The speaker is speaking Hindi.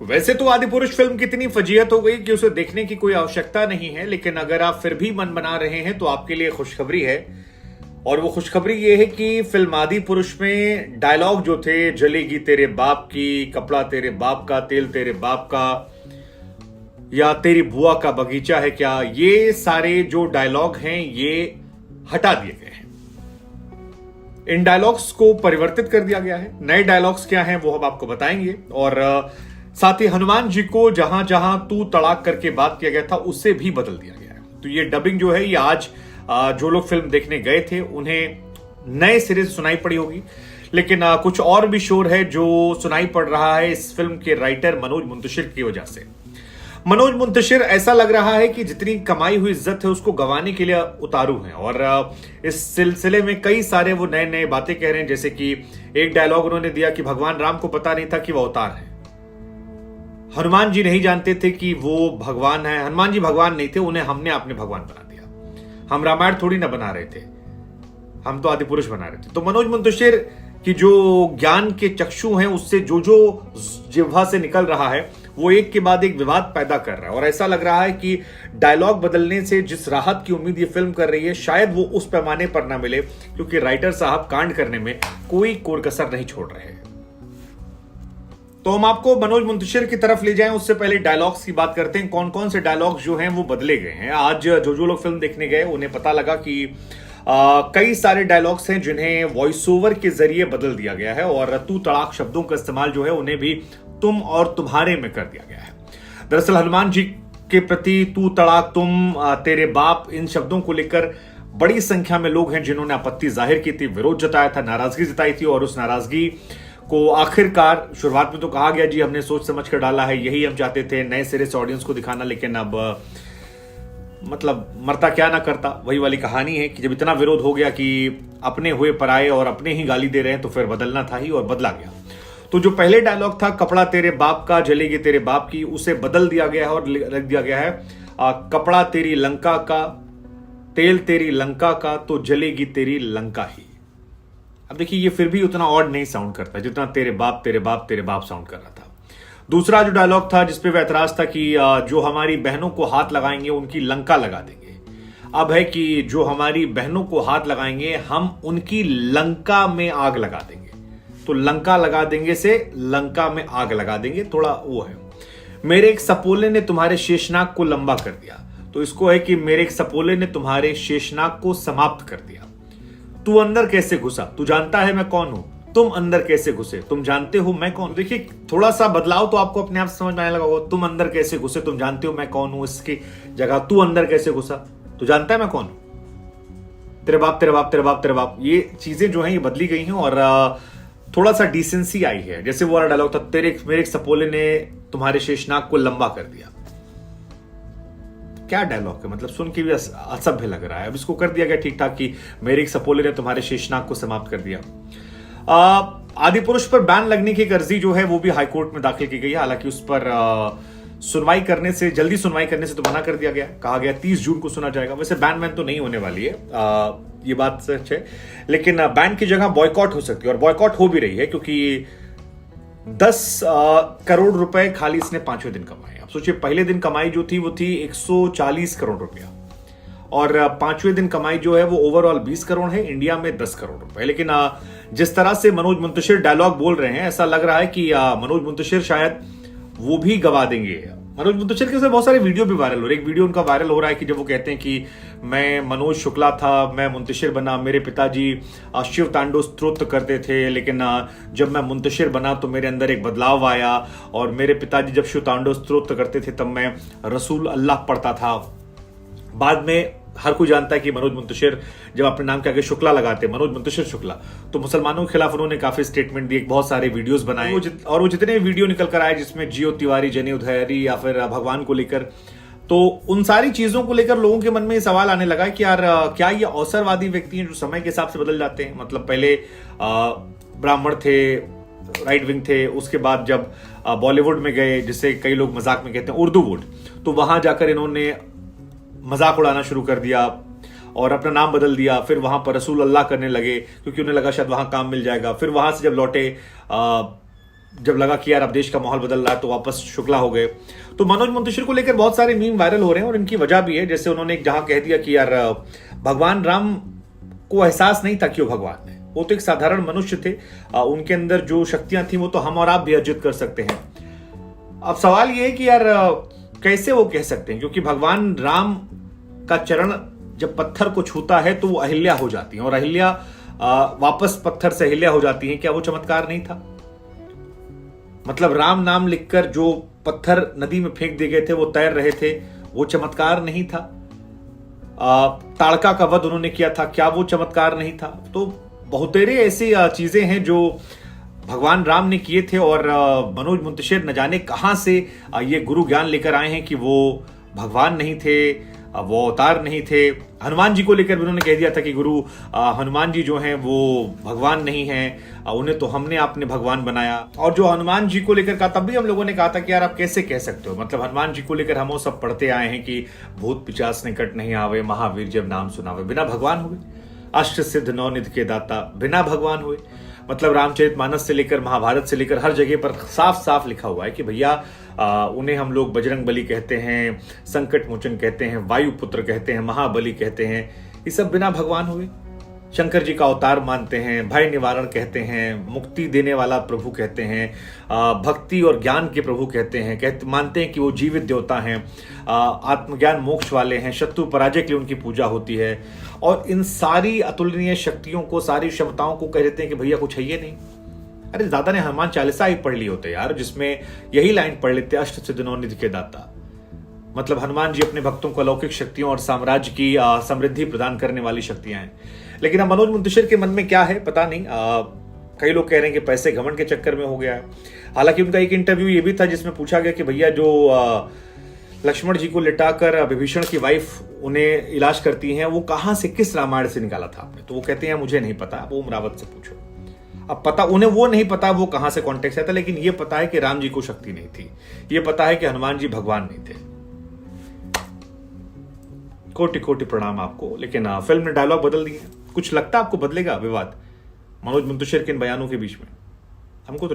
वैसे तो आदिपुरुष फिल्म की इतनी फजीयत हो गई कि उसे देखने की कोई आवश्यकता नहीं है, लेकिन अगर आप फिर भी मन बना रहे हैं तो आपके लिए खुशखबरी है। और वो खुशखबरी ये है कि फिल्म आदिपुरुष में डायलॉग जो थे, जलेगी तेरे बाप की, कपड़ा तेरे बाप का, तेल तेरे बाप का, या तेरी बुआ का बगीचा है क्या, ये सारे जो डायलॉग हैं ये हटा दिए गए हैं। इन डायलॉग्स को परिवर्तित कर दिया गया है। नए डायलॉग्स क्या हैं वो हम आपको बताएंगे। और साथ ही हनुमान जी को जहां जहां तू तड़ाक करके बात किया गया था उससे भी बदल दिया गया है। तो ये डबिंग जो है ये आज जो लोग फिल्म देखने गए थे उन्हें नए सिरे से सुनाई पड़ी होगी, लेकिन कुछ और भी शोर है जो सुनाई पड़ रहा है इस फिल्म के राइटर मनोज मुंतशिर की वजह से। मनोज मुंतशिर ऐसा लग रहा है कि जितनी कमाई हुई इज्जत है उसको गंवाने के लिए उतारू हैं, और इस सिलसिले में कई सारे वो नए नए बातें कह रहे हैं। जैसे कि एक डायलॉग उन्होंने दिया कि भगवान राम को पता नहीं था कि वो अवतार है, हनुमान जी नहीं जानते थे कि वो भगवान है, हनुमान जी भगवान नहीं थे, उन्हें हमने अपने भगवान बना दिया। हम रामायण थोड़ी ना बना रहे थे, हम तो आदिपुरुष बना रहे थे। तो मनोज मुंतशिर की जो ज्ञान के चक्षु हैं उससे जो जो जिह्वा से निकल रहा है वो एक के बाद एक विवाद पैदा कर रहा है। और ऐसा लग रहा है कि डायलॉग बदलने से जिस राहत की उम्मीद ये फिल्म कर रही है शायद वो उस पैमाने पर ना मिले, क्योंकि राइटर साहब कांड करने में कोई कोर कसर नहीं छोड़ रहे हैं। तो हम आपको मनोज मुंतशिर की तरफ ले जाएं उससे पहले डायलॉग्स की बात करते हैं। कौन कौन से डायलॉग्स जो हैं वो बदले गए हैं। आज जो लोग फिल्म देखने गए उन्हें पता लगा कि कई सारे डायलॉग्स हैं जिन्हें वॉइस ओवर के जरिए बदल दिया गया है, और तू तड़ाक शब्दों का इस्तेमाल जो है उन्हें भी तुम और तुम्हारे में कर दिया गया है। दरअसल हनुमान जी के प्रति तू तड़ाक, तुम, तेरे बाप, इन शब्दों को लेकर बड़ी संख्या में लोग हैं जिन्होंने आपत्ति जाहिर की थी, विरोध जताया था, नाराजगी जताई थी। और उस नाराजगी को आखिरकार शुरुआत में तो कहा गया जी हमने सोच समझ कर डाला है, यही हम चाहते थे नए सिरे से ऑडियंस को दिखाना, लेकिन अब मतलब मरता क्या ना करता, वही वाली कहानी है कि जब इतना विरोध हो गया कि अपने हुए पराए और अपने ही गाली दे रहे हैं तो फिर बदलना था ही, और बदला गया। तो जो पहले डायलॉग था कपड़ा तेरे बाप का, जलेगी तेरे बाप की, उसे बदल दिया गया है और रख दिया गया है कपड़ा तेरी लंका का, तेल तेरी लंका का, तो जलेगी तेरी लंका ही। अब देखिए ये फिर भी उतना ऑड नहीं साउंड करता जितना तेरे बाप तेरे बाप तेरे बाप साउंड कर रहा था। दूसरा जो डायलॉग था जिसपे वह एतराज था कि जो हमारी बहनों को हाथ लगाएंगे उनकी लंका लगा देंगे, अब है कि जो हमारी बहनों को हाथ लगाएंगे हम उनकी लंका में आग लगा देंगे। तो लंका लगा देंगे से लंका में आग लगा देंगे, थोड़ा वो है। मेरे एक सपोले ने तुम्हारे शेषनाग को लंबा कर दिया, तो इसको है कि मेरे एक सपोले ने तुम्हारे शेषनाग को समाप्त कर दिया। तू अंदर कैसे घुसा, तू जानता है मैं कौन हूं, तुम अंदर कैसे घुसे, तुम जानते हो मैं कौन। देखिए थोड़ा सा बदलाव तो आपको अपने आप समझ में आने लगा होगा। तुम अंदर कैसे घुसे, तुम जानते हो मैं कौन हूं, इसकी जगह तू अंदर कैसे घुसा, तू जानता है मैं कौन हूं, तेरे बाप तेरे बाप तेरे बाप तेरे बाप, ये चीजें जो हैं ये बदली गई हैं और थोड़ा सा डिसेंसी आई है। जैसे वो वाला डायलॉग था मेरे एक सपोले ने तुम्हारे शेषनाग को लंबा कर दिया। क्या डायलॉग है, मतलब सुन के भी असभ्य लग रहा है। अब इसको कर दिया गया ठीक ठाक कि मेरे एक सपोले ने तुम्हारे शेषनाग को समाप्त कर दिया। आदिपुरुष पर बैन लगने की एक अर्जी जो है वो भी हाईकोर्ट में दाखिल की गई है। हालांकि उस पर जल्दी सुनवाई करने से तो मना कर दिया गया, कहा गया 30 जून को सुना जाएगा। वैसे बैन तो नहीं होने वाली है, ये बात सच है, लेकिन बैन की जगह बॉयकॉट हो सकती है, और बॉयकॉट हो भी रही है क्योंकि 10 करोड़ रुपए खाली इसने 5वें दिन कमाए। आप सोचिए पहले दिन कमाई जो थी वो थी 140 करोड़ रुपया, और 5वें दिन कमाई जो है वो ओवरऑल 20 करोड़ है, इंडिया में 10 करोड़ रुपए। लेकिन जिस तरह से मनोज मुंतशिर डायलॉग बोल रहे हैं ऐसा लग रहा है कि मनोज मुंतशिर शायद वो भी गवा देंगे। मनोज मुंतशिर के साथ बहुत सारे वीडियो भी वायरल हो रहे हैं। एक वीडियो उनका वायरल हो रहा है कि जब वो कहते हैं कि मैं मनोज शुक्ला था, मैं मुंतशिर बना, मेरे पिताजी शिव तांडव स्तोत्र करते थे, लेकिन जब मैं मुंतशिर बना तो मेरे अंदर एक बदलाव आया, और मेरे पिताजी जब शिव तांडव स्तोत्र करते थे तब मैं रसूल अल्लाह पढ़ता था। बाद में हर कोई जानता है कि मनोज मुंतशिर जब अपने नाम के आगे शुक्ला लगाते, मनोज मुंतशिर शुक्ला, तो मुसलमानों के खिलाफ उन्होंने काफी स्टेटमेंट दिए, बहुत सारे वीडियोस बनाए, और वो जितने वीडियो निकल कर आए जिसमें जियो तिवारी, जनेऊ धैर्य या फिर भगवान को लेकर, तो उन सारी चीजों को लेकर लोगों के मन में सवाल आने लगा कि यार क्या ये अवसरवादी व्यक्ति हैं जो समय के हिसाब से बदल जाते हैं। मतलब पहले ब्राह्मण थे, राइट विंग थे, उसके बाद जब बॉलीवुड में गए, जिसे कई लोग मजाक में कहते हैं उर्दू वुड, तो वहां जाकर इन्होंने मजाक उड़ाना शुरू कर दिया और अपना नाम बदल दिया। फिर वहां पर रसूल अल्लाह करने लगे क्योंकि उन्हें लगा शायद वहां काम मिल जाएगा। फिर वहां से जब लौटे जब लगा कि यार अब देश का माहौल बदल रहा है तो वापस शुक्ला हो गए। तो मनोज मुंतशिर को लेकर बहुत सारे मीम वायरल हो रहे हैं और इनकी वजह भी है। जैसे उन्होंने जहां कह दिया कि यार भगवान राम को एहसास नहीं था कि वो भगवान है, वो तो एक साधारण मनुष्य थे, उनके अंदर जो शक्तियां थी वो तो हम और आप भी अर्जित कर सकते हैं। अब सवाल ये है कि यार कैसे वो कह सकते हैं, क्योंकि भगवान राम का चरण जब पत्थर को छूता है तो वो अहिल्या हो जाती है और अहिल्या वापस पत्थर से अहिल्या हो जाती है। क्या वो चमत्कार नहीं था? मतलब राम नाम लिखकर जो पत्थर नदी में फेंक दिए गए थे वो तैर रहे थे, वो चमत्कार नहीं था? ताड़का का वध उन्होंने किया था, क्या वो चमत्कार नहीं था? तो बहुतेरे ऐसी चीजें हैं जो भगवान राम ने किए थे और मनोज मुंतशिर न जाने कहां से ये गुरु ज्ञान लेकर आए हैं कि वो भगवान नहीं थे, वो अवतार नहीं थे। हनुमान जी को लेकर भी उन्होंने कह दिया था कि गुरु हनुमान जी जो हैं वो भगवान नहीं हैं, उन्हें तो हमने आपने भगवान बनाया। और जो हनुमान जी को लेकर कहा, तब भी हम लोगों ने कहा था कि यार आप कैसे कह सकते हो, मतलब हनुमान जी को लेकर हम वो सब पढ़ते आए हैं कि भूत पिचास निकट नहीं आवे, महावीर जब नाम सुनावे, बिना भगवान हुए, अष्ट सिद्ध नौ निधि के दाता, बिना भगवान हुए। मतलब रामचरितमानस से लेकर महाभारत से लेकर हर जगह पर साफ साफ लिखा हुआ है कि भैया उन्हें हम लोग बजरंग बली कहते हैं, संकट मोचन कहते हैं, वायुपुत्र कहते हैं, महाबली कहते हैं, ये सब बिना भगवान हुए। शंकर जी का अवतार मानते हैं, भय निवारण कहते हैं, मुक्ति देने वाला प्रभु कहते हैं, भक्ति और ज्ञान के प्रभु कहते हैं, मानते हैं कि वो जीवित देवता हैं, आत्मज्ञान मोक्ष वाले हैं, शत्रु पराजय के लिए उनकी पूजा होती है। और इन सारी अतुलनीय शक्तियों को, सारी क्षमताओं को कह देते हैं कि भैया कुछ है ये नहीं। अरे दादा ने हनुमान चालीसा ही पढ़ ली होते यार, जिसमें यही लाइन पढ़ लेते, अष्ट सिद्ध नौ निधि के दाता। मतलब हनुमान जी अपने भक्तों को अलौकिक शक्तियों और साम्राज्य की समृद्धि प्रदान करने वाली शक्तियां हैं। लेकिन अब मनोज मुंतशिर के मन में क्या है पता नहीं। कई लोग कह रहे हैं कि पैसे घमंड के चक्कर में हो गया है। हालांकि उनका एक इंटरव्यू ये भी था जिसमें पूछा गया कि भैया जो लक्ष्मण जी को लिटाकर विभीषण की वाइफ उन्हें इलाज करती हैं, वो कहां से, किस रामायण से निकाला था आपने? तो वो कहते हैं मुझे नहीं पता, वो उमरावत से पूछो। अब पता उन्हें वो नहीं पता वो कहां से कॉन्टेक्स्ट आया था, लेकिन ये पता है कि राम जी को शक्ति नहीं थी, ये पता है कि हनुमान जी भगवान नहीं थे। कोटि कोटि प्रणाम आपको। लेकिन फिल्म ने डायलॉग बदल दिए। कुछ लगता आपको बदलेगा विवाद मनोज मुंतशिर के इन बयानों के बीच में? हमको तो